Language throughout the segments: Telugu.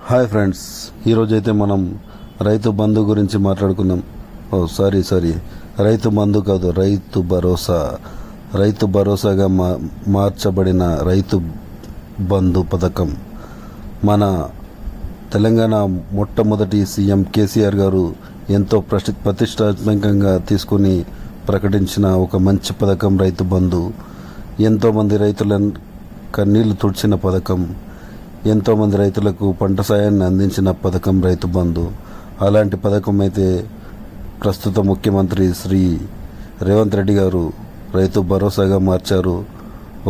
హాయ్ ఫ్రెండ్స్, ఈరోజైతే మనం రైతు బంధు గురించి మాట్లాడుకుందాం. సారీ రైతు బంధు కాదు, రైతు భరోసాగా మార్చబడిన రైతు బంధు పథకం. మన తెలంగాణ మొట్టమొదటి సీఎం కేసీఆర్ గారు ఎంతో ప్రతిష్టాత్మకంగా తీసుకుని ప్రకటించిన ఒక మంచి పథకం రైతు బంధు. ఎంతోమంది రైతుల కన్నీళ్లు తుడిచిన పథకం, ఎంతోమంది రైతులకు పంట సాయాన్ని అందించిన పథకం రైతు బంధు. అలాంటి పథకం అయితే ప్రస్తుత ముఖ్యమంత్రి శ్రీ రేవంత్ రెడ్డి గారు రైతు భరోసాగా మార్చారు.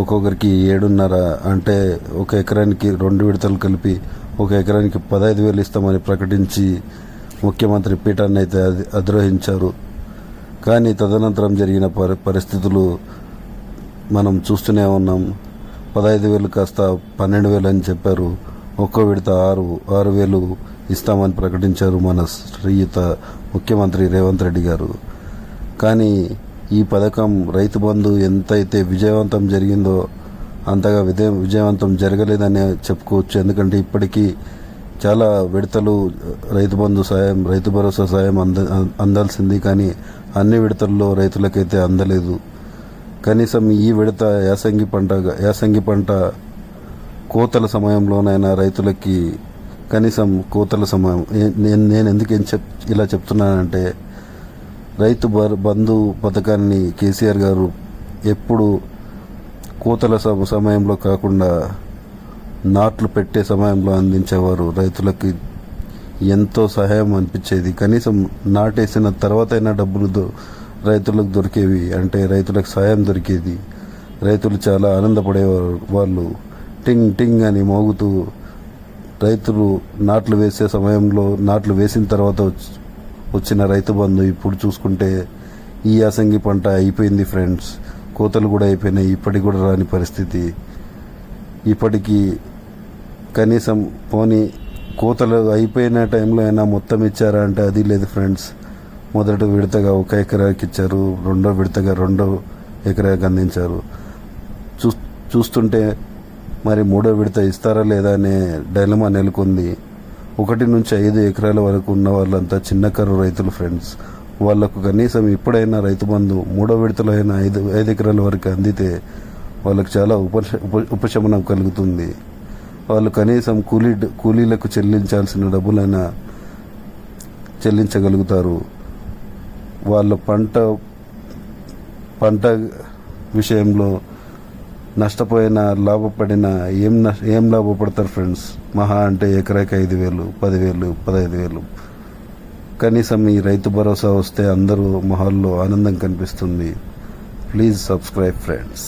ఒక్కొక్కరికి 7.5 అంటే ఒక ఎకరానికి 2 విడతలు కలిపి ఒక ఎకరానికి 15,000 ఇస్తామని ప్రకటించి ముఖ్యమంత్రి పీఠాన్ని అయితే అధిరోహించారు. కానీ తదనంతరం జరిగిన పరిస్థితులు మనం చూస్తూనే ఉన్నాం. 15,000 కాస్త 12,000 అని చెప్పారు. ఒక్కో విడత 6,000 ఇస్తామని ప్రకటించారు మన శ్రీయుత ముఖ్యమంత్రి రేవంత్ రెడ్డి గారు. కానీ ఈ పథకం రైతు బంధు ఎంతైతే విజయవంతం జరిగిందో అంతగా విజయవంతం జరగలేదని చెప్పుకోవచ్చు. ఎందుకంటే ఇప్పటికీ చాలా విడతలు రైతు బంధు సాయం, రైతు భరోసా సాయం అందాల్సింది, కానీ అన్ని విడతల్లో రైతులకైతే అందలేదు. కనీసం ఈ విడత యాసంగి పంట కోతల సమయంలోనైనా రైతులకి కనీసం కోతల సమయం, నేను ఎందుకు ఇలా చెప్తున్నానంటే, రైతు బంధు పథకాన్ని కేసీఆర్ గారు ఎప్పుడు కోతల సమయంలో కాకుండా నాట్లు పెట్టే సమయంలో అందించేవారు. రైతులకి ఎంతో సహాయం అనిపించేది. కనీసం నాటేసిన తర్వాత అయినా డబ్బులు రైతులకు దొరికేవి, అంటే రైతులకు సాయం దొరికేది. రైతులు చాలా ఆనందపడేవారు. వాళ్ళు టింగ్ టింగ్ అని మోగుతూ రైతులు నాట్లు వేసే సమయంలో, నాట్లు వేసిన తర్వాత వచ్చిన రైతు బంధు ఇప్పుడు చూసుకుంటే ఈ యాసంగి పంట అయిపోయింది ఫ్రెండ్స్. కోతలు కూడా అయిపోయినాయి. ఇప్పటికి కూడా రాని పరిస్థితి. ఇప్పటికీ కనీసం పోనీ కోతలు అయిపోయిన టైంలో అయినా మొత్తం ఇచ్చారా అంటే అది లేదు ఫ్రెండ్స్. మొదటి విడతగా 1 ఎకరాకి ఇచ్చారు, రెండో విడతగా 2 ఎకరాకి అందించారు. చూస్తుంటే మరి 3వ విడత ఇస్తారా లేదా అనే డైలమా నెలకొంది. 1 నుంచి 5 ఎకరాల వరకు ఉన్న వాళ్ళంతా చిన్నకారు రైతులు ఫ్రెండ్స్. వాళ్లకు కనీసం ఇప్పుడైనా రైతు బంధు 3వ విడతలో అయినా 5 ఎకరాల వరకు అందితే వాళ్ళకు చాలా ఉపశమనం కలుగుతుంది. వాళ్ళు కనీసం కూలీలకు చెల్లించాల్సిన డబ్బులైనా చెల్లించగలుగుతారు. వాళ్ళ పంట విషయంలో నష్టపోయినా లాభపడినా ఏం లాభపడతారు ఫ్రెండ్స్? మహా అంటే ఎకరాకి 5,000, 10,000, 15,000. కనీసం ఈ రైతు భరోసా వస్తే అందరూ మొహాల్లో ఆనందం కనిపిస్తుంది. Please subscribe friends.